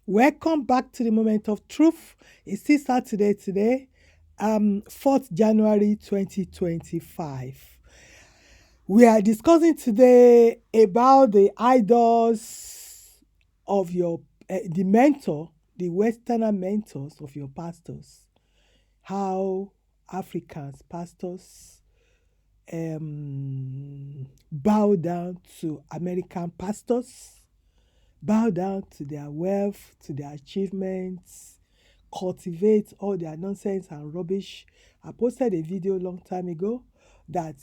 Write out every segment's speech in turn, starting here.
Welcome back to the Moment of Truth. It's still Saturday today, 4th January 2025. We are discussing today about the idols of the mentor, the Westerner mentors of your pastors. How Africans, pastors, bow down to American pastors, bow down to their wealth, to their achievements, cultivate all their nonsense and rubbish. I posted a video a long time ago that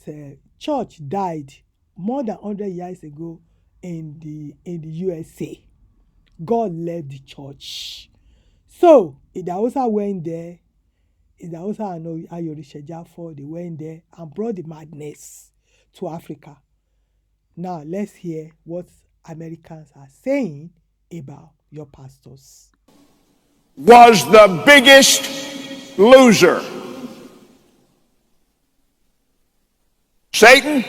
church died more than 100 years ago in the USA. God left the church. So, the Hausa went there, the Hausa and Ayorisha they went there and brought the madness to Africa. Now, let's hear what Americans are saying about your pastors. Was the biggest loser. Satan?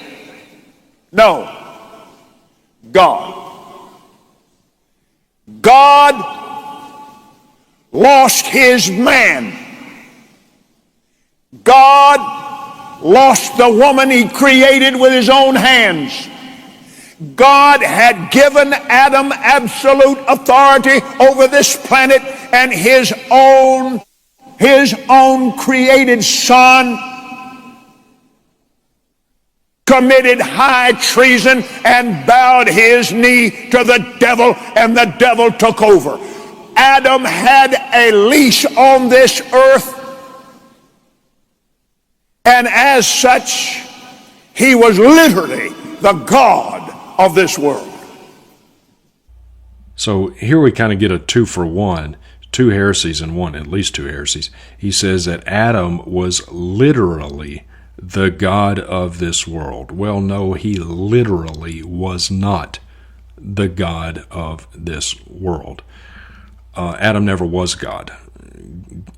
No. God. God lost his man. God lost the woman he created with his own hands. God had given Adam absolute authority over this planet, and his own created son committed high treason and bowed his knee to the devil, and the devil took over. Adam had a leash on this earth, and as such, he was literally the God of this world. So here we kind of get a 2-for-1, two heresies in one, at least two heresies. He says that Adam was literally the God of this world. Well, no, he literally was not the God of this world. Adam never was God.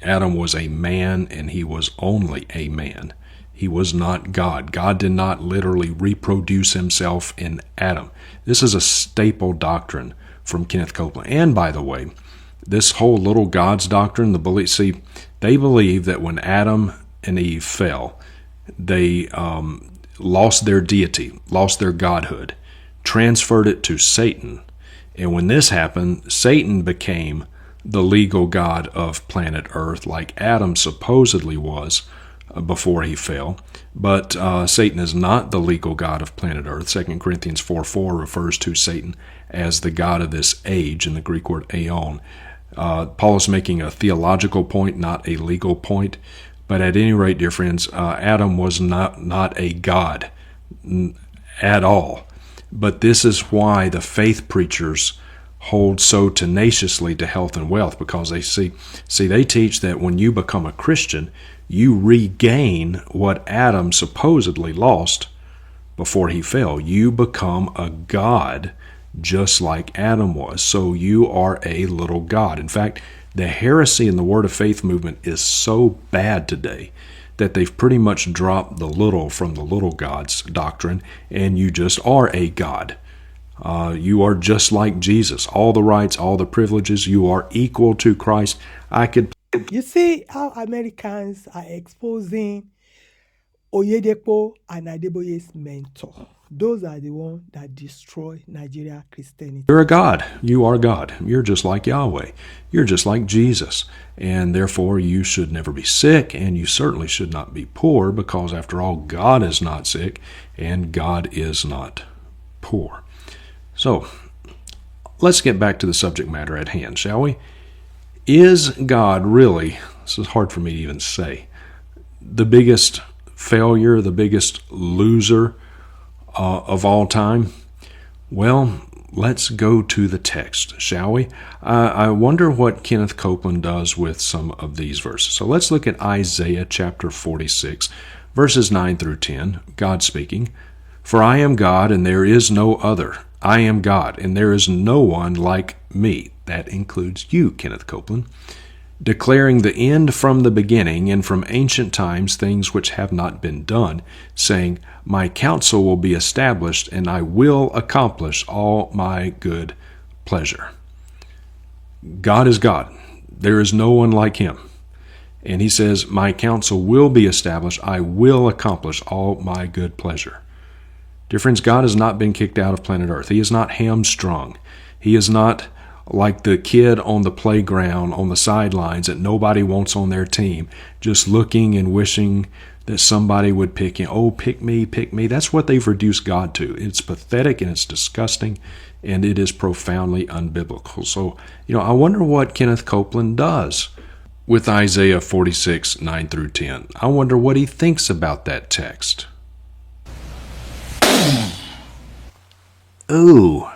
Adam was a man, and he was only a man. He was not God. God did not literally reproduce himself in Adam. This is a staple doctrine from Kenneth Copeland. And by the way, this whole little gods doctrine, they believe that when Adam and Eve fell, they lost their deity, lost their godhood, transferred it to Satan. And when this happened, Satan became the legal god of planet Earth, like Adam supposedly was before he fell. But Satan is not the legal god of planet Earth. 2 Corinthians 4:4 refers to Satan as the god of this age, in the Greek word aeon. Paul is making a theological point, not a legal point. But at any rate, dear friends, Adam was not a god at all. But this is why the faith preachers hold so tenaciously to health and wealth, because they teach that when you become a Christian, you regain what Adam supposedly lost before he fell. You become a god just like Adam was. So you are a little god. In fact, the heresy in the Word of Faith movement is so bad today that they've pretty much dropped the little from the little gods doctrine, and you just are a god. You are just like Jesus. All the rights, all the privileges, you are equal to Christ. You see how Americans are exposing Oyedepo and Adeboye's mentor. Those are the ones that destroy Nigeria Christianity. You're a God. You are God. You're just like Yahweh. You're just like Jesus. And therefore, you should never be sick, and you certainly should not be poor, because after all, God is not sick, and God is not poor. So, let's get back to the subject matter at hand, shall we? Is God really, this is hard for me to even say, the biggest failure, the biggest loser of all time? Well, let's go to the text, shall we? I wonder what Kenneth Copeland does with some of these verses. So let's look at Isaiah chapter 46, verses 9 through 10, God speaking. For I am God, and there is no other. I am God, and there is no one like me. That includes you, Kenneth Copeland. Declaring the end from the beginning, and from ancient times things which have not been done, saying, My counsel will be established, and I will accomplish all my good pleasure. God is God. There is no one like him. And he says, my counsel will be established. I will accomplish all my good pleasure. Dear friends, God has not been kicked out of planet Earth. He is not hamstrung. He is not like the kid on the playground on the sidelines that nobody wants on their team, just looking and wishing that somebody would pick him. Oh, pick me, pick me. That's what they've reduced God to. It's pathetic and it's disgusting and it is profoundly unbiblical. So, I wonder what Kenneth Copeland does with Isaiah 46, 9 through 10. I wonder what he thinks about that text. Ooh.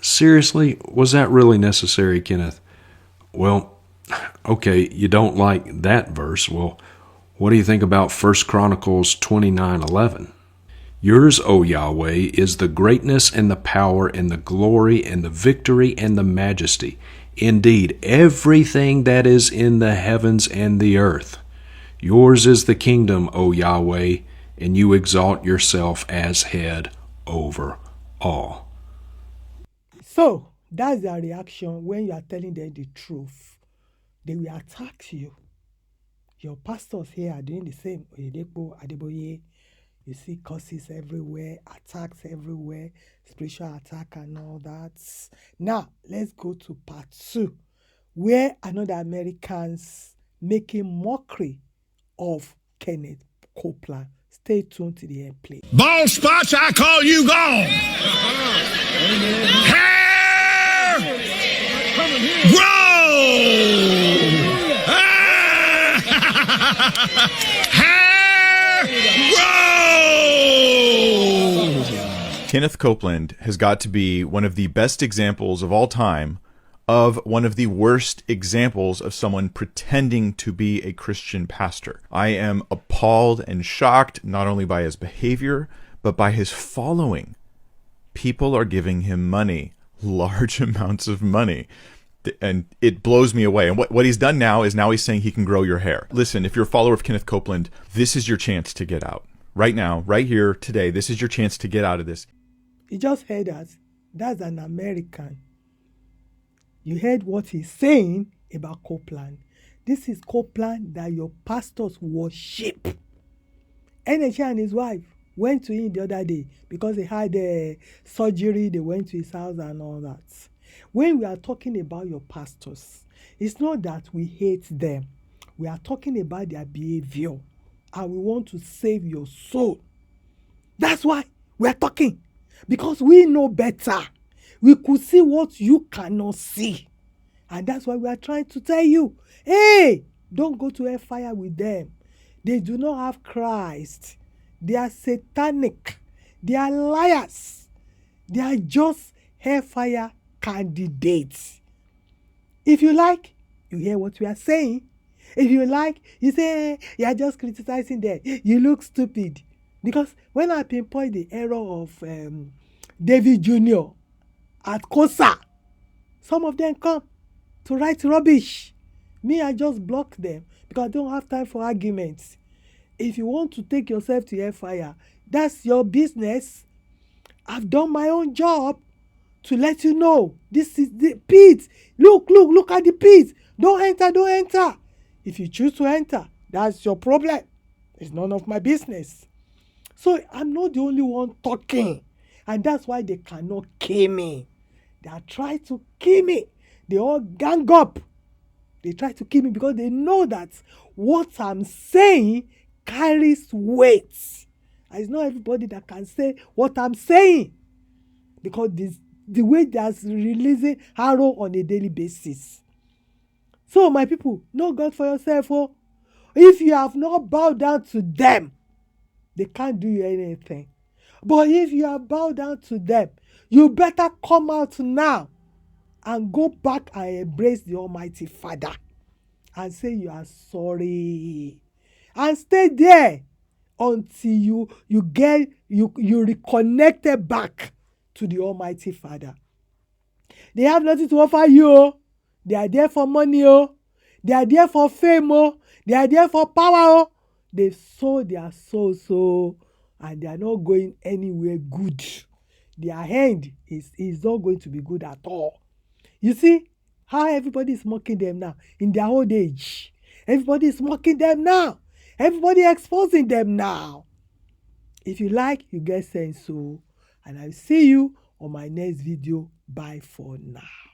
Seriously? Was that really necessary, Kenneth? Well, okay, you don't like that verse. Well, what do you think about 1 Chronicles 29:11? Yours, O Yahweh, is the greatness and the power and the glory and the victory and the majesty. Indeed, everything that is in the heavens and the earth. Yours is the kingdom, O Yahweh, and you exalt yourself as head over all. So, that's their reaction when you are telling them the truth. They will attack you. Your pastors here are doing the same. Oyedepo, Adeboye, you see curses everywhere, attacks everywhere, spiritual attack and all that. Now, let's go to part 2, where another Americans making mockery of Kenneth Copeland. Stay tuned to the end, please. Bald spots, I call you gone. Hair grow. Hair grow. Kenneth Copeland has got to be one of the best examples of all time of one of the worst examples of someone pretending to be a Christian pastor. I am appalled and shocked not only by his behavior, but by his following. People are giving him money, large amounts of money, and it blows me away. And what he's done now is he's saying he can grow your hair. Listen, if you're a follower of Kenneth Copeland, this is your chance to get out. Right now, right here, today, this is your chance to get out of this. You just heard us. That's an American. You heard what he's saying about Copeland. This is Copeland that your pastors worship. Enenche and his wife went to him the other day because they had a surgery. They went to his house and all that. When we are talking about your pastors, it's not that we hate them. We are talking about their behavior and we want to save your soul. That's why we are talking. Because we know better. We could see what you cannot see. And that's why we are trying to tell you, hey, don't go to hellfire with them. They do not have Christ. They are satanic. They are liars. They are just hellfire candidates. If you like, you hear what we are saying. If you like, you say, you are just criticizing them. You look stupid. Because when I pinpoint the error of David Jr. at Kosa, some of them come to write rubbish. Me, I just block them because I don't have time for arguments. If you want to take yourself to hellfire, that's your business. I've done my own job to let you know. This is the pit. Look at the pit. Don't enter. If you choose to enter, that's your problem. It's none of my business. So I'm not the only one talking. And that's why they cannot kill me. They are trying to kill me. They all gang up. They try to kill me because they know that what I'm saying carries weight. And it's not everybody that can say what I'm saying. Because the way that's releasing arrow on a daily basis. So my people, know God for yourself. Oh. If you have not bowed down to them, they can't do you anything. But if you are bowed down to them, you better come out now and go back and embrace the Almighty Father and say you are sorry. And stay there until you reconnected back to the Almighty Father. They have nothing to offer you. Oh. They are there for money. Oh. They are there for fame. Oh. They are there for power. Oh. They sold their souls. So and they are not going anywhere good. Their end is not going to be good at all. You see, How everybody is mocking them now in their old age. Everybody is mocking them now. Everybody exposing them now. If you like, you get sense. So, and I'll see you on my next video. Bye for now.